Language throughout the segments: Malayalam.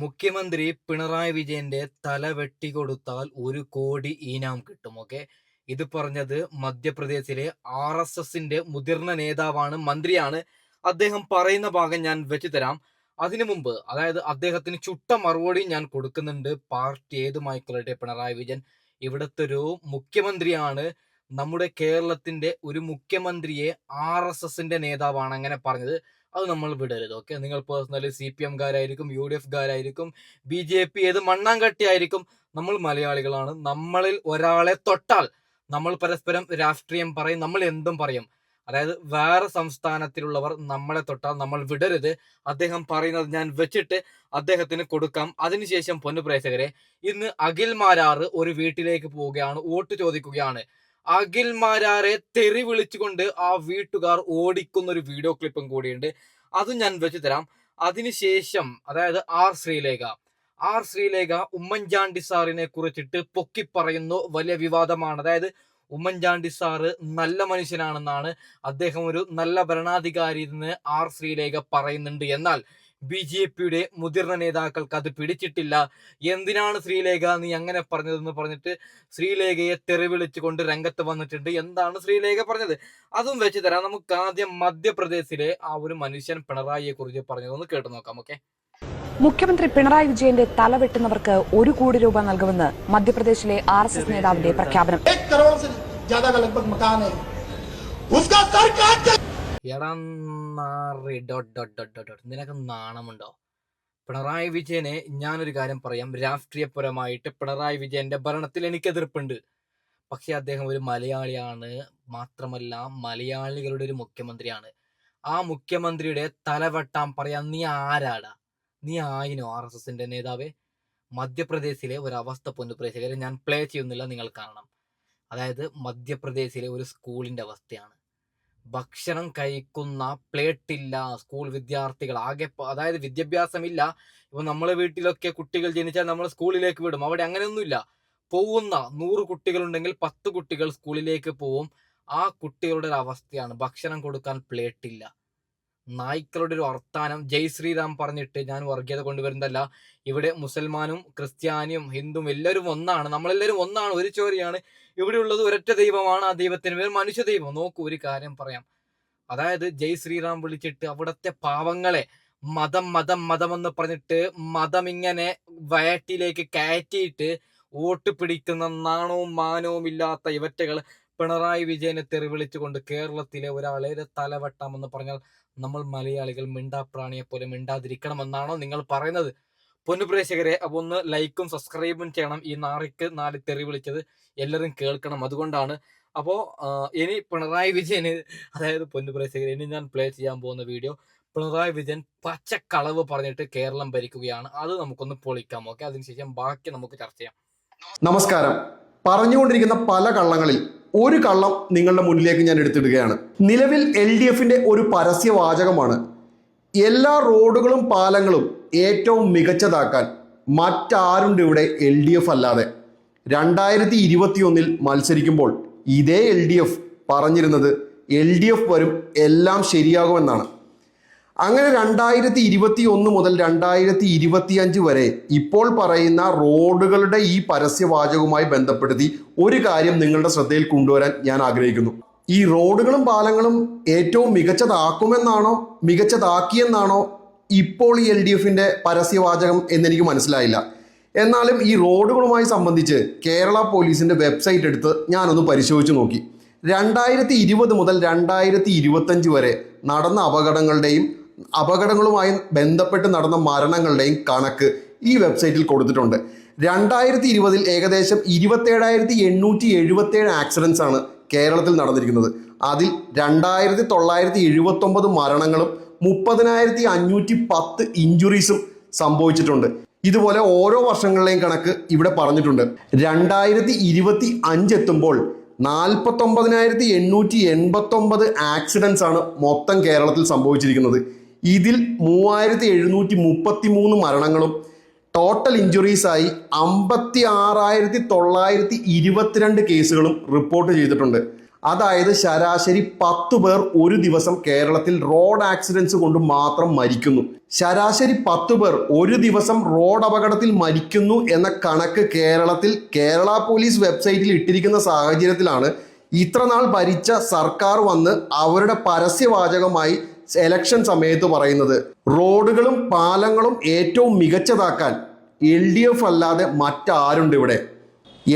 മുഖ്യമന്ത്രി പിണറായി വിജയന്റെ തല വെട്ടിക്കൊടുത്താൽ 1 കോടി ഈനാം കിട്ടും. ഓക്കെ, ഇത് പറഞ്ഞത് മധ്യപ്രദേശിലെ RSSന്റെ മുതിർന്ന നേതാവാണ്, മന്ത്രിയാണ്. അദ്ദേഹം പറയുന്ന ഭാഗം ഞാൻ വെച്ചു തരാം. അതിനു മുമ്പ്, അതായത് അദ്ദേഹത്തിന് ചുട്ട മറുപടി ഞാൻ കൊടുക്കുന്നുണ്ട്. പാർട്ടി ഏതുമായിക്കൊള്ളട്ടെ, പിണറായി വിജയൻ ഇവിടുത്തെ ഒരു മുഖ്യമന്ത്രിയാണ്. നമ്മുടെ കേരളത്തിന്റെ ഒരു മുഖ്യമന്ത്രിയെ RSSന്റെ നേതാവാണ് അങ്ങനെ പറഞ്ഞത്. അത് നമ്മൾ വിടരുത്. ഓക്കെ, നിങ്ങൾ പേഴ്സണലി CPM കാരായിരിക്കും, UDF കാരായിരിക്കും, BJP ഏത് മണ്ണാങ്കട്ടി ആയിരിക്കും. നമ്മൾ മലയാളികളാണ്. നമ്മളിൽ ഒരാളെ തൊട്ടാൽ നമ്മൾ പരസ്പരം രാഷ്ട്രീയം പറയും, നമ്മൾ എന്തും പറയും. അതായത് വേറെ സംസ്ഥാനത്തിലുള്ളവർ നമ്മളെ തൊട്ടാൽ നമ്മൾ വിടരുത്. അദ്ദേഹം പറയുന്നത് ഞാൻ വെച്ചിട്ട് അദ്ദേഹത്തിന് കൊടുക്കാം. അതിനുശേഷം പൊന്നു പ്രേക്ഷകരെ, ഇന്ന് അഖിൽ മാരാർ ഒരു വീട്ടിലേക്ക് പോവുകയാണ്, വോട്ട് ചോദിക്കുകയാണ്. അഖിൽ മാരാരെ തെറി വിളിച്ചുകൊണ്ട് ആ വീട്ടുകാർ ഓടിക്കുന്ന ഒരു വീഡിയോ ക്ലിപ്പും കൂടിയുണ്ട്. അതും ഞാൻ വെച്ചു തരാം. അതിനുശേഷം അതായത് ആർ ശ്രീലേഖ ഉമ്മൻചാണ്ടി സാറിനെ കുറിച്ചിട്ട് പൊക്കി പറയുന്നു. വലിയ വിവാദമാണ്. അതായത് ഉമ്മൻചാണ്ടി സാറ് നല്ല മനുഷ്യനാണെന്നാണ്, അദ്ദേഹം ഒരു നല്ല ഭരണാധികാരി എന്ന് ആർ ശ്രീലേഖ പറയുന്നുണ്ട്. എന്നാൽ BJPയുടെ മുതിർന്ന നേതാക്കൾക്ക് അത് പിടിച്ചിട്ടില്ല. എന്തിനാണ് ശ്രീലേഖ നീ അങ്ങനെ പറഞ്ഞതെന്ന് പറഞ്ഞിട്ട് ശ്രീലേഖയെ തെറിവിളിച്ചുകൊണ്ട് രംഗത്ത് വന്നിട്ടുണ്ട്. എന്താണ് ശ്രീലേഖ പറഞ്ഞത് അതും വെച്ച് തരാം. നമുക്ക് ആദ്യം മധ്യപ്രദേശിലെ ആ ഒരു മനുഷ്യൻ പിണറായിയെ കുറിച്ച് പറഞ്ഞതൊന്ന് കേട്ടു നോക്കാം. ഓക്കെ, മുഖ്യമന്ത്രി പിണറായി വിജയന്റെ തല വെട്ടുന്നവർക്ക് 1 കോടി രൂപ നൽകുമെന്ന് മധ്യപ്രദേശിലെ RSS നേതാവിന്റെ പ്രഖ്യാപനം. നിനക്ക് നാണമുണ്ടോ? പിണറായി വിജയനെ ഞാനൊരു കാര്യം പറയാം. രാഷ്ട്രീയപരമായിട്ട് പിണറായി വിജയന്റെ ഭരണത്തിൽ എനിക്ക് എതിർപ്പുണ്ട്. പക്ഷെ അദ്ദേഹം ഒരു മലയാളിയാണ്. മാത്രമല്ല മലയാളികളുടെ ഒരു മുഖ്യമന്ത്രിയാണ്. ആ മുഖ്യമന്ത്രിയുടെ തലവെട്ടാൻ പറയാൻ നീ ആരാടാ? നീ ആയിനോ RSSന്റെ നേതാവേ? മധ്യപ്രദേശിലെ ഒരു അവസ്ഥ പൊന്നു പ്രേക്ഷകരെ ഞാൻ പ്ലേ ചെയ്യുന്നില്ല, നിങ്ങൾ കാണണം. അതായത് മധ്യപ്രദേശിലെ ഒരു സ്കൂളിന്റെ അവസ്ഥയാണ്. ഭക്ഷണം കഴിക്കുന്ന പ്ലേറ്റില്ല. സ്കൂൾ വിദ്യാർത്ഥികൾ ആകെ, അതായത് വിദ്യാഭ്യാസമില്ല. ഇപ്പൊ നമ്മളെ വീട്ടിലൊക്കെ കുട്ടികൾ ജനിച്ചാൽ നമ്മൾ സ്കൂളിലേക്ക് വിടും. അവിടെ അങ്ങനെയൊന്നുമില്ല. പോകുന്ന 100 കുട്ടികളുണ്ടെങ്കിൽ 10 കുട്ടികൾ സ്കൂളിലേക്ക് പോവും. ആ കുട്ടികളുടെ ഒരു അവസ്ഥയാണ്. ഭക്ഷണം കൊടുക്കാൻ പ്ലേറ്റില്ല. നായ്ക്കളുടെ ഒരു വർത്താനം. ജയ് ശ്രീറാം പറഞ്ഞിട്ട് ഞാൻ വർഗീയത കൊണ്ടുവരുന്നതല്ല. ഇവിടെ മുസൽമാനും ക്രിസ്ത്യാനിയും ഹിന്ദുവും എല്ലാവരും ഒന്നാണ്. നമ്മളെല്ലാവരും ഒന്നാണ്, ഒരു ചോരയാണ്. ഇവിടെയുള്ളത് ഒരൊറ്റ ദൈവമാണ്. ആ ദൈവത്തിന് പേര് മനുഷ്യ ദൈവം. നോക്കൂ, ഒരു കാര്യം പറയാം. അതായത് ജയ് ശ്രീറാം വിളിച്ചിട്ട് അവിടത്തെ പാവങ്ങളെ മതം മതം മതം എന്ന് പറഞ്ഞിട്ട് മതം ഇങ്ങനെ വയറ്റിലേക്ക് കയറ്റിയിട്ട് വോട്ട് പിടിക്കുന്ന നാണവും മാനവും ഇല്ലാത്ത ഇവറ്റകൾ പിണറായി വിജയനെ തെറി വിളിച്ചുകൊണ്ട് കേരളത്തിലെ ഒരാളെ തലവെട്ടാമെന്ന് പറഞ്ഞാൽ നമ്മൾ മലയാളികൾ മിണ്ടാപ്രാണിയെ പോലെ മിണ്ടാതിരിക്കണമെന്നാണോ നിങ്ങൾ പറയുന്നത്? പൊന്നുപ്രേക്ഷകരെ, അപ്പൊ ഒന്ന് ലൈക്കും സബ്സ്ക്രൈബും ചെയ്യണം. ഈ നാറിക്ക് 4 തെറി വിളിച്ചത് എല്ലാവരും കേൾക്കണം. അതുകൊണ്ടാണ്. അപ്പോ ഇനി പിണറായി വിജയന്, അതായത് പൊന്നുപ്രേക്ഷകരെ, ഇനി ഞാൻ പ്ലേ ചെയ്യാൻ പോകുന്ന വീഡിയോ പിണറായി വിജയൻ പച്ചക്കളവ് പറഞ്ഞിട്ട് കേരളം ഭരിക്കുകയാണ്. അത് നമുക്കൊന്ന് പൊളിക്കാം. ഓക്കെ, അതിനുശേഷം ബാക്കി നമുക്ക് ചർച്ച ചെയ്യാം. നമസ്കാരം. പറഞ്ഞുകൊണ്ടിരിക്കുന്ന പല കള്ളങ്ങളിൽ ഒരു കള്ളം നിങ്ങളുടെ മുന്നിലേക്ക് ഞാൻ എടുത്തിടുകയാണ്. നിലവിൽ LDFന്റെ ഒരു പരസ്യവാചകമാണ്, എല്ലാ റോഡുകളും പാലങ്ങളും ഏറ്റവും മികച്ചതാക്കാൻ മറ്റാരുണ്ട് ഇവിടെ LDF അല്ലാതെ. 2021 മത്സരിക്കുമ്പോൾ ഇതേ LDF പറഞ്ഞിരുന്നത് LDF വരും, എല്ലാം ശരിയാകുമെന്നാണ്. അങ്ങനെ 2021 മുതൽ 2025 വരെ ഇപ്പോൾ പറയുന്ന റോഡുകളുടെ ഈ പരസ്യവാചകവുമായി ബന്ധപ്പെടുത്തി ഒരു കാര്യം നിങ്ങളുടെ ശ്രദ്ധയിൽ കൊണ്ടുവരാൻ ഞാൻ ആഗ്രഹിക്കുന്നു. ഈ റോഡുകളും പാലങ്ങളും ഏറ്റവും മികച്ചതാക്കുമെന്നാണോ മികച്ചതാക്കിയെന്നാണോ ഇപ്പോൾ ഈ LDFന്റെ പരസ്യവാചകം എന്നെനിക്ക് മനസ്സിലായില്ല. എന്നാലും ഈ റോഡുകളുമായി സംബന്ധിച്ച് കേരള പോലീസിന്റെ വെബ്സൈറ്റ് എടുത്ത് ഞാനൊന്ന് പരിശോധിച്ച് നോക്കി. 2020 മുതൽ 2025 വരെ നടന്ന അപകടങ്ങളുമായി ബന്ധപ്പെട്ട് നടന്ന മരണങ്ങളുടെയും കണക്ക് ഈ വെബ്സൈറ്റിൽ കൊടുത്തിട്ടുണ്ട്. 2020 ഏകദേശം 27,877 ആക്സിഡൻസ് ആണ് കേരളത്തിൽ നടന്നിരിക്കുന്നത്. അതിൽ 2,979 മരണങ്ങളും 30,510 ഇഞ്ചുറീസും സംഭവിച്ചിട്ടുണ്ട്. ഇതുപോലെ ഓരോ വർഷങ്ങളിലെയും കണക്ക് ഇവിടെ പറഞ്ഞിട്ടുണ്ട്. 2025 എത്തുമ്പോൾ 49,889 ആക്സിഡൻസ് ആണ് മൊത്തം കേരളത്തിൽ സംഭവിച്ചിരിക്കുന്നത്. ഇതിൽ 3,733 മരണങ്ങളും ടോട്ടൽ ഇഞ്ചുറീസായി 56,922 കേസുകളും റിപ്പോർട്ട് ചെയ്തിട്ടുണ്ട്. അതായത് ശരാശരി 10 പേർ ഒരു ദിവസം കേരളത്തിൽ റോഡ് ആക്സിഡൻസ് കൊണ്ട് മാത്രം മരിക്കുന്നു. ശരാശരി 10 പേർ ഒരു ദിവസം റോഡ് അപകടത്തിൽ മരിക്കുന്നു എന്ന കണക്ക് കേരളത്തിൽ കേരള പോലീസ് വെബ്സൈറ്റിൽ ഇട്ടിരിക്കുന്ന സാഹചര്യത്തിലാണ് ഇത്രനാൾ ഭരിച്ച സർക്കാർ വന്ന് അവരുടെ പരസ്യവാചകമായി എലക്ഷൻ സമയത്ത് പറയുന്നത് റോഡുകളും പാലങ്ങളും ഏറ്റവും മികച്ചതാക്കാൻ LDF അല്ലാതെ മറ്റാരുണ്ട് ഇവിടെ.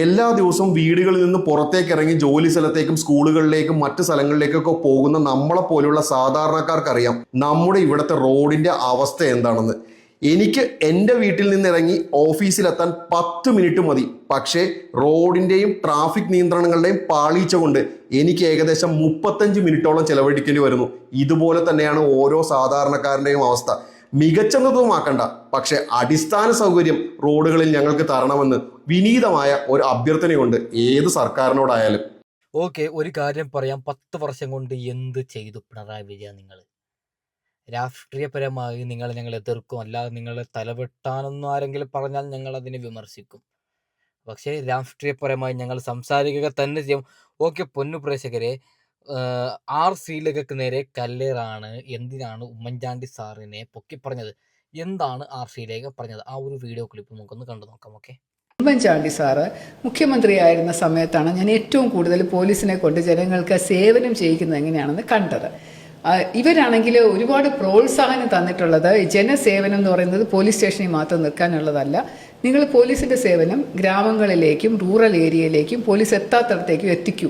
എല്ലാ ദിവസവും വീടുകളിൽ നിന്ന് പുറത്തേക്ക് ഇറങ്ങി ജോലി സ്ഥലത്തേക്കും സ്കൂളുകളിലേക്കും മറ്റ് സ്ഥലങ്ങളിലേക്കൊക്കെ പോകുന്ന നമ്മളെ പോലുള്ള സാധാരണക്കാർക്കറിയാം നമ്മുടെ ഇവിടുത്തെ റോഡിന്റെ അവസ്ഥ എന്താണെന്ന്. എനിക്ക് എൻ്റെ വീട്ടിൽ നിന്ന് ഇറങ്ങി ഓഫീസിലെത്താൻ 10 മിനിറ്റ് മതി. പക്ഷേ റോഡിൻ്റെയും ട്രാഫിക് നിയന്ത്രണങ്ങളുടെയും പാളീച്ച കൊണ്ട് എനിക്ക് ഏകദേശം 35 മിനിറ്റോളം ചെലവഴിക്കേണ്ടി വരുന്നു. ഇതുപോലെ തന്നെയാണ് ഓരോ സാധാരണക്കാരൻ്റെയും അവസ്ഥ. മികച്ചെന്നതുമാക്കണ്ട, പക്ഷെ അടിസ്ഥാന സൗകര്യം റോഡുകളിൽ ഞങ്ങൾക്ക് തരണമെന്ന് വിനീതമായ ഒരു അഭ്യർത്ഥനയുണ്ട് ഏത് സർക്കാരിനോടായാലും. ഓക്കെ, ഒരു കാര്യം പറയാം. 10 വർഷം കൊണ്ട് എന്ത് ചെയ്തു പിണറായി വിജയൻ? നിങ്ങൾ രാഷ്ട്രീയപരമായി ഞങ്ങൾ എതിർക്കും, അല്ലാതെ നിങ്ങളെ തലവെട്ടാനൊന്നും ആരെങ്കിലും പറഞ്ഞാൽ ഞങ്ങൾ അതിനെ വിമർശിക്കും. പക്ഷേ രാഷ്ട്രീയപരമായി ഞങ്ങൾ സംസാരിക്കുക തന്നെ ചെയ്യും. ഓക്കെ, പൊന്നു പ്രേക്ഷകരെ, RC നേരെ കല്ലേറാണ്. എന്തിനാണ് ഉമ്മൻചാണ്ടി സാറിനെ പൊക്കി പറഞ്ഞത്? എന്താണ് RC പറഞ്ഞത്? ആ ഒരു വീഡിയോ ക്ലിപ്പ് നമുക്കൊന്ന് കണ്ടു നോക്കാം. ഓക്കെ. ഉമ്മൻചാണ്ടി സാറ് മുഖ്യമന്ത്രിയായിരുന്ന സമയത്താണ് ഞാൻ ഏറ്റവും കൂടുതൽ പോലീസിനെ കൊണ്ട് ജനങ്ങൾക്ക് സേവനം ചെയ്യിക്കുന്നത് എങ്ങനെയാണെന്ന് കണ്ടത്. ഇവരാണെങ്കിൽ ഒരുപാട് പ്രോത്സാഹനം തന്നിട്ടുള്ളത് ജനസേവനം എന്ന് പറയുന്നത് പോലീസ് സ്റ്റേഷനിൽ മാത്രം നിൽക്കാനുള്ളതല്ല. നിങ്ങൾ പോലീസിന്റെ സേവനം ഗ്രാമങ്ങളിലേക്കും റൂറൽ ഏരിയയിലേക്കും പോലീസ് എത്താത്തടത്തേക്കും എത്തിക്കൂ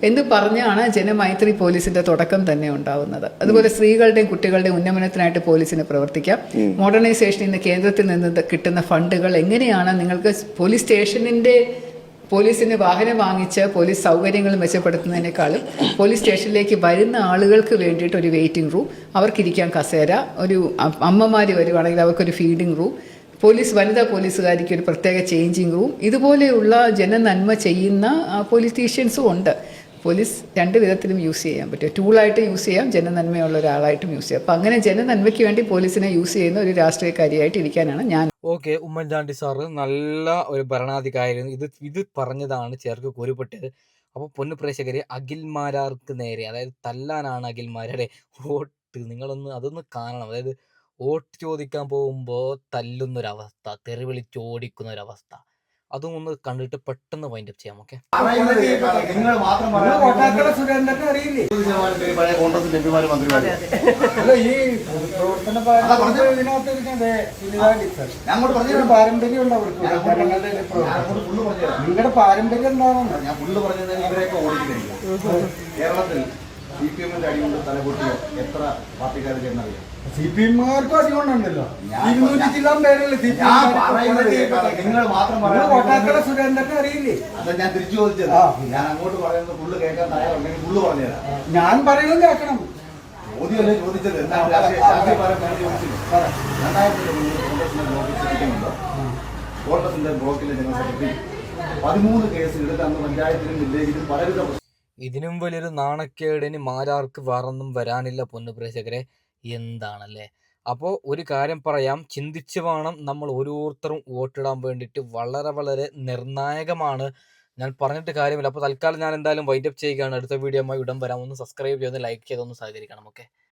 എന്ന് പറഞ്ഞാണ് ജനമൈത്രി പോലീസിന്റെ തുടക്കം തന്നെ ഉണ്ടാവുന്നത്. അതുപോലെ സ്ത്രീകളുടെയും കുട്ടികളുടെയും ഉന്നമനത്തിനായിട്ട് പോലീസിന് പ്രവർത്തിക്കാം. മോഡേണൈസേഷനിൽ നിന്ന് കേന്ദ്രത്തിൽ നിന്ന് കിട്ടുന്ന ഫണ്ടുകൾ എങ്ങനെയാണ് നിങ്ങൾക്ക് പോലീസിന് വാഹനം വാങ്ങിച്ച് പോലീസ് സൗകര്യങ്ങൾ മെച്ചപ്പെടുത്തുന്നതിനേക്കാളും പോലീസ് സ്റ്റേഷനിലേക്ക് വരുന്ന ആളുകൾക്ക് വേണ്ടിയിട്ട് ഒരു വെയിറ്റിംഗ് റൂം, അവർക്കിരിക്കാൻ കസേര, ഒരു അമ്മമാർ വരുവാണെങ്കിൽ അവർക്കൊരു ഫീഡിംഗ് റൂം, വനിതാ പോലീസുകാരിക്ക് ഒരു പ്രത്യേക ചേഞ്ചിങ് റൂം, ഇതുപോലെയുള്ള ജനനന്മ ചെയ്യുന്ന പൊളിറ്റീഷ്യൻസും ഉണ്ട്. പോലീസ് രണ്ട് വിധത്തിലും യൂസ് ചെയ്യാൻ പറ്റും. ടൂളായിട്ട് യൂസ് ചെയ്യാം, ജനനന്മയുള്ള ഒരാളായിട്ടും യൂസ് ചെയ്യാം. അപ്പം അങ്ങനെ ജനനന്മയ്ക്ക് വേണ്ടി പോലീസിനെ യൂസ് ചെയ്യുന്ന ഒരു രാഷ്ട്രീയക്കാരിയായിട്ട് ഇരിക്കാനാണ് ഞാൻ. ഓക്കെ, ഉമ്മൻചാണ്ടി സാറ് നല്ല ഒരു ഭരണാധികാരിയായിരുന്നു. ഇത് പറഞ്ഞതാണ് ചേർക്ക് കുരുപെട്ടത്. അപ്പോൾ പൊന്നു പ്രേക്ഷകരെ, അഖിൽമാരാർക്ക് നേരെ, അതായത് തല്ലാനാണ് അഖിൽമാരുടെ വോട്ട്. അതൊന്ന് കാണണം. അതായത് വോട്ട് ചോദിക്കാൻ പോകുമ്പോൾ തല്ലുന്നൊരവസ്ഥ, തെറി വിളിച്ചോടിക്കുന്നൊരവസ്ഥ, അതും ഒന്ന് കണ്ടിട്ട് പെട്ടെന്ന് വൈൻഡപ്പ് ചെയ്യാം. ഓക്കെ. നിങ്ങൾ മാത്രം അറിയില്ലേ കോൺഗ്രസ് എംപിമാരും മന്ത്രിമാരും പാരമ്പര്യം നിങ്ങളുടെ പാരമ്പര്യം എന്താണെന്ന് ഞാൻ ഫുള്ള് പറഞ്ഞത് ഇവരെയൊക്കെ ഓടിക്കുന്നില്ല. കേരളത്തിൽ CPM-ന്റെ അടികൊണ്ട് തലപൊട്ടിയോ എത്ര പാർട്ടിക്കാർ ചേർന്നറിയാം? CPM-കാർക്കും അടികൊണ്ടുണ്ടല്ലോ. 200 ജില്ലാ പേരല്ലേ നിങ്ങൾ മാത്രം കോട്ടാക്കട സുരേന്ദ്രനെ അറിയില്ലേ? അതാ ഞാൻ തിരിച്ചു ചോദിച്ചത്. ഞാൻ അങ്ങോട്ട് പറയുന്നത് ഫുള്ള് കേൾക്കാൻ തയ്യാറുണ്ടെങ്കിൽ ഫുള്ള് പറഞ്ഞുതരാം. ഞാൻ പറയുന്നത് കേൾക്കണം. ചോദ്യമല്ലേ ചോദിച്ചത്? രാഷ്ട്രീയ പാരമ്പര്യം ചോദിച്ചില്ല. 2000 കോൺഗ്രസിന്റെ ബ്ലോക്കിൽ ശ്രദ്ധിക്കുന്നുണ്ടോ? കോൺഗ്രസിന്റെ ബ്ലോക്കിലെ ജനറൽ സെക്രട്ടറി 13 കേസ് എടുത്ത് അന്ന് പഞ്ചായത്തിലും ജില്ലയിലും പലവിധ ഇതിനും വലിയൊരു നാണക്കേടിന് മാരാർക്ക് വേറൊന്നും വരാനില്ല പൊന്നു പ്രേക്ഷകരെ. എന്താണല്ലേ? അപ്പോൾ ഒരു കാര്യം പറയാം, ചിന്തിച്ച് വേണം നമ്മൾ ഓരോരുത്തരും വോട്ടിടാൻ വേണ്ടിയിട്ട്. വളരെ വളരെ നിർണായകമാണ്. ഞാൻ പറഞ്ഞിട്ട് കാര്യമില്ല. അപ്പോൾ തൽക്കാലം ഞാൻ എന്തായാലും വൈൻഡപ്പ് ചെയ്യുകയാണ്. അടുത്ത വീഡിയോയുമായി ഉടൻ വരാം. ഒന്ന് സബ്സ്ക്രൈബ് ചെയ്ത് ലൈക്ക് ചെയ്തൊന്ന് സഹകരിക്കണം. ഓക്കെ.